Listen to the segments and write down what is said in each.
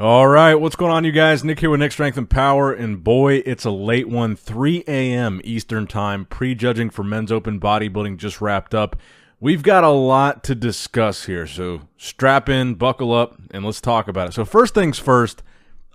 All right, what's going on, you guys? Nick here with Nick Strength and Power, and boy, it's a late one, 3 a.m. Eastern Time. Prejudging for Men's Open Bodybuilding just wrapped up. We've got a lot to discuss here, so strap in, buckle up, and let's talk about it. So first things first,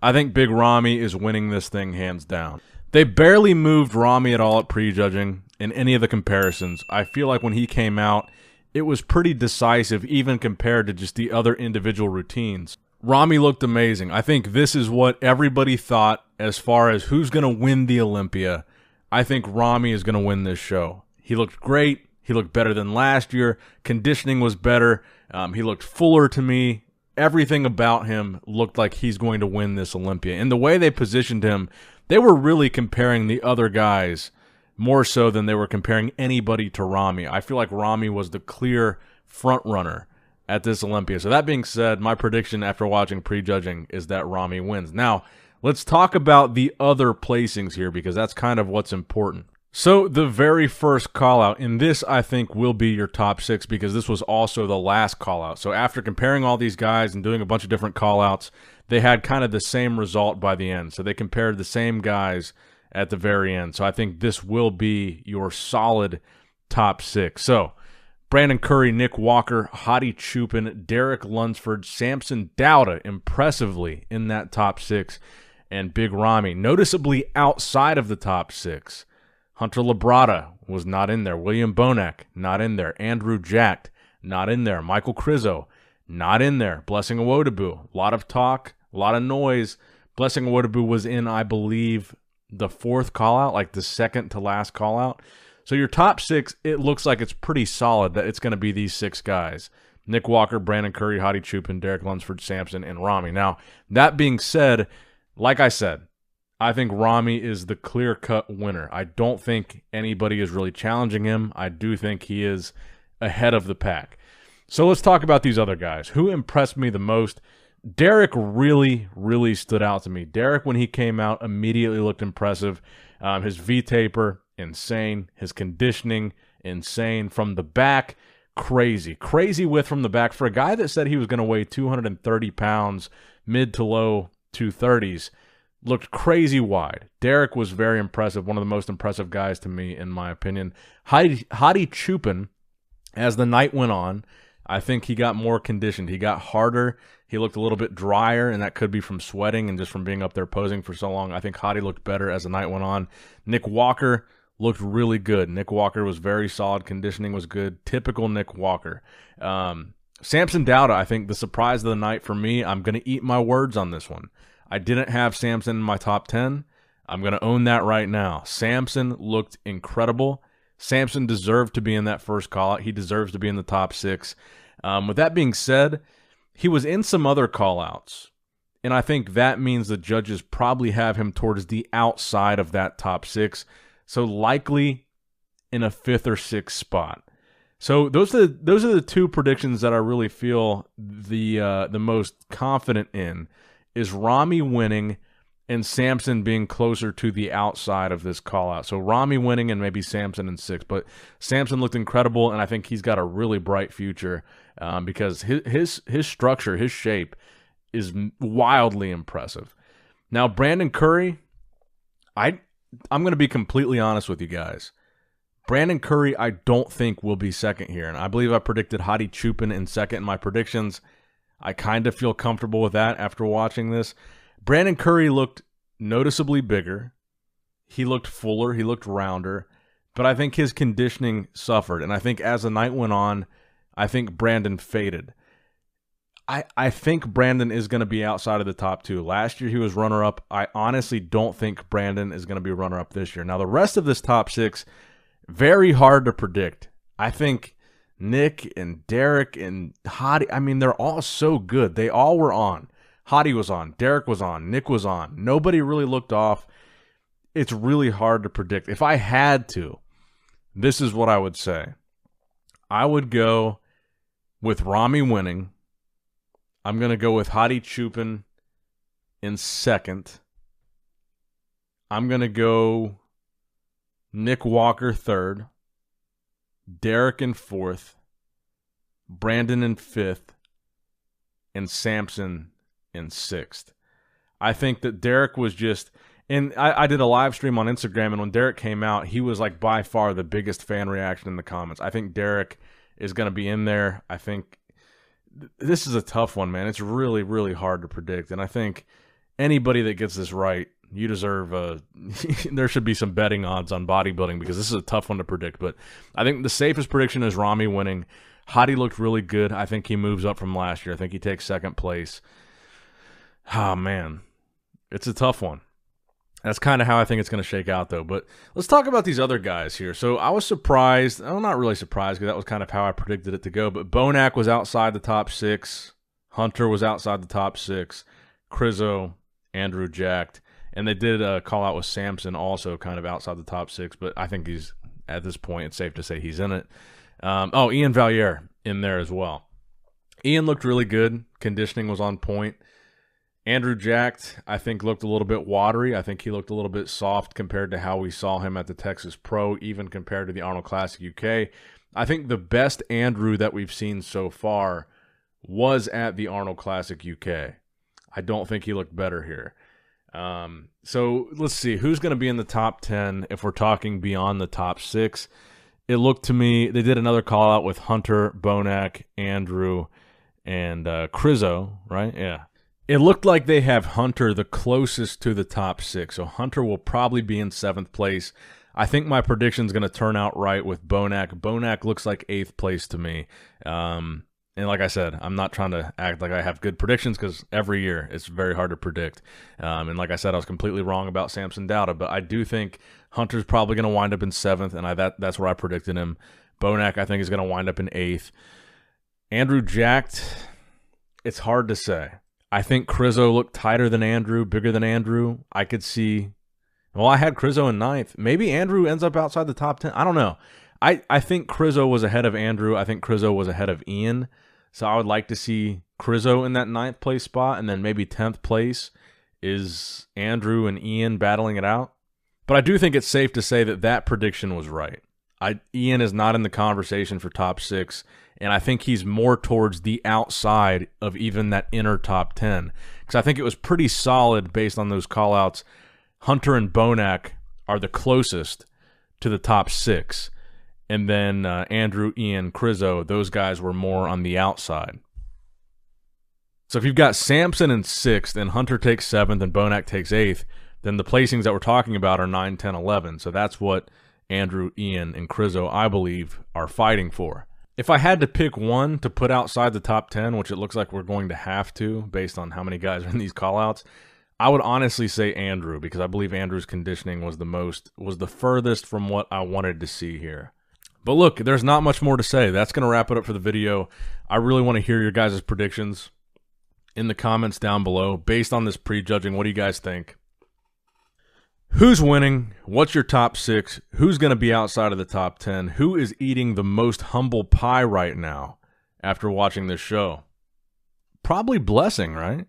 I think Big Ramy is winning this thing hands down. They barely moved Ramy at all at prejudging in any of the comparisons. I feel like when he came out, it was pretty decisive, even compared to just the other individual routines. Ramy looked amazing. I think this is what everybody thought as far as who's going to win the Olympia. I think Ramy is going to win this show. He looked great. He looked better than last year. Conditioning was better. He looked fuller to me. Everything about him looked like he's going to win this Olympia. And the way they positioned him, they were really comparing the other guys more so than they were comparing anybody to Ramy. I feel like Ramy was the clear front runner at this Olympia. So that being said, my prediction after watching prejudging is that Ramy wins. Now, let's talk about the other placings here because that's kind of what's important. So the very first call out, and this I think will be your top 6 because this was also the last call out. So after comparing all these guys and doing a bunch of different call outs, they had kind of the same result by the end. So they compared the same guys at the very end. So I think this will be your solid top 6. So Brandon Curry, Nick Walker, Hadi Chupin, Derek Lunsford, Samson Dauda impressively in that top 6, and Big Ramy noticeably outside of the top 6. Hunter Labrada was not in there. William Bonac, not in there. Andrew Jacked, not in there. Michael Krizo, not in there. Blessing Awodabu, a lot of talk, a lot of noise. Blessing Awodabu was in, I believe, the 4th call-out, like the second to last call-out. So your top 6, it looks like it's pretty solid that it's going to be these 6 guys. Nick Walker, Brandon Curry, Hadi Chupin, Derek Lunsford, Samson, and Ramy. Now, that being said, like I said, I think Ramy is the clear-cut winner. I don't think anybody is really challenging him. I do think he is ahead of the pack. So let's talk about these other guys. Who impressed me the most? Derek really, really stood out to me. Derek, when he came out, immediately looked impressive. His V-taper, insane. His conditioning, insane. From the back, crazy. Crazy width from the back. For a guy that said he was going to weigh 230 pounds, mid to low 230s, looked crazy wide. Derek was very impressive. One of the most impressive guys to me, in my opinion. Hadi Chupin, as the night went on, I think he got more conditioned. He got harder. He looked a little bit drier, and that could be from sweating and just from being up there posing for so long. I think Hadi looked better as the night went on. Nick Walker looked really good. Nick Walker was very solid. Conditioning was good. Typical Nick Walker. Samson Dauda, I think the surprise of the night for me, I'm going to eat my words on this one. I didn't have Samson in my top 10. I'm going to own that right now. Samson looked incredible. Samson deserved to be in that first call-out. He deserves to be in the top 6. With that being said, he was in some other call-outs, and I think that means the judges probably have him towards the outside of that top 6, so likely in a 5th or 6th spot. So those are the 2 predictions that I really feel the most confident in, is Ramy winning and Samson being closer to the outside of this call-out. So Ramy winning and maybe Samson in 6th. But Samson looked incredible, and I think he's got a really bright future because his structure, his shape is wildly impressive. Now, Brandon Curry, I'm going to be completely honest with you guys. Brandon Curry, I don't think will be 2nd here. And I believe I predicted Hadi Chupin in 2nd in my predictions. I kind of feel comfortable with that after watching this. Brandon Curry looked noticeably bigger. He looked fuller. He looked rounder. But I think his conditioning suffered. And I think as the night went on, I think Brandon faded. I think Brandon is going to be outside of the top 2. Last year he was runner-up. I honestly don't think Brandon is going to be runner-up this year. Now the rest of this top 6, very hard to predict. I think Nick and Derek and Hadi, I mean, they're all so good. They all were on. Hadi was on. Derek was on. Nick was on. Nobody really looked off. It's really hard to predict. If I had to, this is what I would say. I would go with Ramy winning. I'm going to go with Hadi Chupin in 2nd. I'm going to go Nick Walker 3rd. Derek in 4th, Brandon in 5th, and Samson in 6th. I think that Derek was just, and I did a live stream on Instagram, and when Derek came out, he was like by far the biggest fan reaction in the comments. I think Derek is going to be in there. I think this is a tough one, man. It's really, really hard to predict, and I think anybody that gets this right, you deserve there should be some betting odds on bodybuilding because this is a tough one to predict. But I think the safest prediction is Rami winning. Hadi looked really good. I think he moves up from last year. I think he takes second place. Oh, man. It's a tough one. That's kind of how I think it's going to shake out, though. But let's talk about these other guys here. So I was surprised. I'm not really surprised because that was kind of how I predicted it to go. But Bonac was outside the top 6. Hunter was outside the top 6. Krizo, Andrew jacked. And they did call out with Samson also kind of outside the top 6, but I think he's, at this point, it's safe to say he's in it. Ian Valliere in there as well. Ian looked really good. Conditioning was on point. Andrew jacked, I think, looked a little bit watery. I think he looked a little bit soft compared to how we saw him at the Texas Pro, even compared to the Arnold Classic UK. I think the best Andrew that we've seen so far was at the Arnold Classic UK. I don't think he looked better here. So let's see who's going to be in the top 10 if we're talking beyond the top 6. It looked to me, they did another call out with Hunter, Bonac, Andrew, and Krizo, right? Yeah. It looked like they have Hunter the closest to the top 6. So Hunter will probably be in 7th place. I think my prediction is going to turn out right with Bonac. Bonac looks like 8th place to me. And like I said, I'm not trying to act like I have good predictions because every year it's very hard to predict. And like I said, I was completely wrong about Samson Dauda, but I do think Hunter's probably going to wind up in 7th, and that's where I predicted him. Bonac, I think, is going to wind up in 8th. Andrew jacked, it's hard to say. I think Krizo looked tighter than Andrew, bigger than Andrew. I could see, well, I had Krizo in 9th. Maybe Andrew ends up outside the top 10. I don't know. I think Krizo was ahead of Andrew. I think Krizo was ahead of Ian. So I would like to see Krizo in that 9th place spot, and then maybe 10th place is Andrew and Ian battling it out. But I do think it's safe to say that that prediction was right. Ian is not in the conversation for top 6, and I think he's more towards the outside of even that inner top 10. Because I think it was pretty solid based on those call-outs. Hunter and Bonac are the closest to the top 6. And then Andrew, Ian, Krizo, those guys were more on the outside. So if you've got Samson in 6th and Hunter takes 7th and Bonac takes 8th, then the placings that we're talking about are 9, 10, 11. So that's what Andrew, Ian, and Krizo, I believe, are fighting for. If I had to pick one to put outside the top 10, which it looks like we're going to have to based on how many guys are in these callouts, I would honestly say Andrew, because I believe Andrew's conditioning was the furthest from what I wanted to see here. But look, there's not much more to say. That's going to wrap it up for the video. I really want to hear your guys' predictions in the comments down below. Based on this prejudging, what do you guys think? Who's winning? What's your top 6? Who's going to be outside of the top 10? Who is eating the most humble pie right now after watching this show? Probably Blessing, right?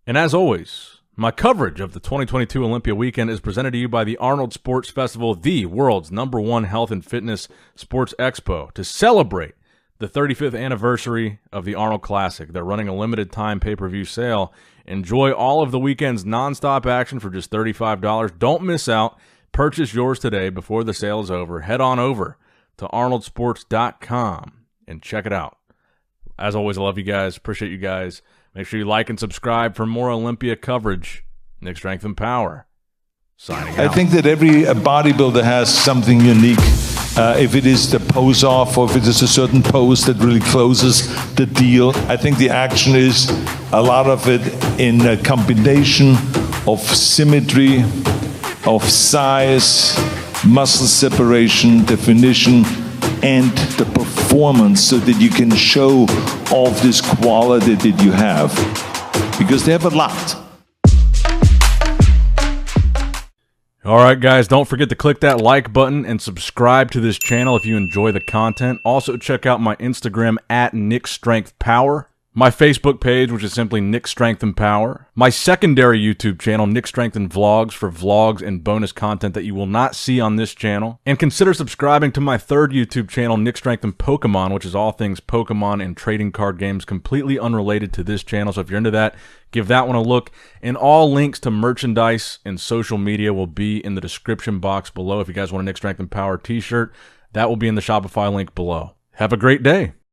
And as always, my coverage of the 2022 Olympia weekend is presented to you by the Arnold Sports Festival, the world's #1 health and fitness sports expo. To celebrate the 35th anniversary of the Arnold Classic, they're running a limited time pay-per-view sale. Enjoy all of the weekend's nonstop action for just $35. Don't miss out. Purchase yours today before the sale is over. Head on over to arnoldsports.com and check it out. As always, I love you guys. Appreciate you guys. Make sure you like and subscribe for more Olympia coverage. Nick Strength and Power, signing out. I think that every bodybuilder has something unique. If it is the pose off, or if it is a certain pose that really closes the deal. I think the action is a lot of it in a combination of symmetry, of size, muscle separation, definition, and the performance, so that you can show all of this quality that you have, because they have a lot. All right, guys, don't forget to click that like button and subscribe to this channel if you enjoy the content. Also, check out my Instagram at NickStrengthPower. my Facebook page, which is simply Nick Strength and Power, my secondary YouTube channel, Nick Strength and Vlogs, for vlogs and bonus content that you will not see on this channel, and consider subscribing to my third YouTube channel, Nick Strength and Pokemon, which is all things Pokemon and trading card games, completely unrelated to this channel. So if you're into that, give that one a look. And all links to merchandise and social media will be in the description box below. If you guys want a Nick Strength and Power t-shirt, that will be in the Shopify link below. Have a great day.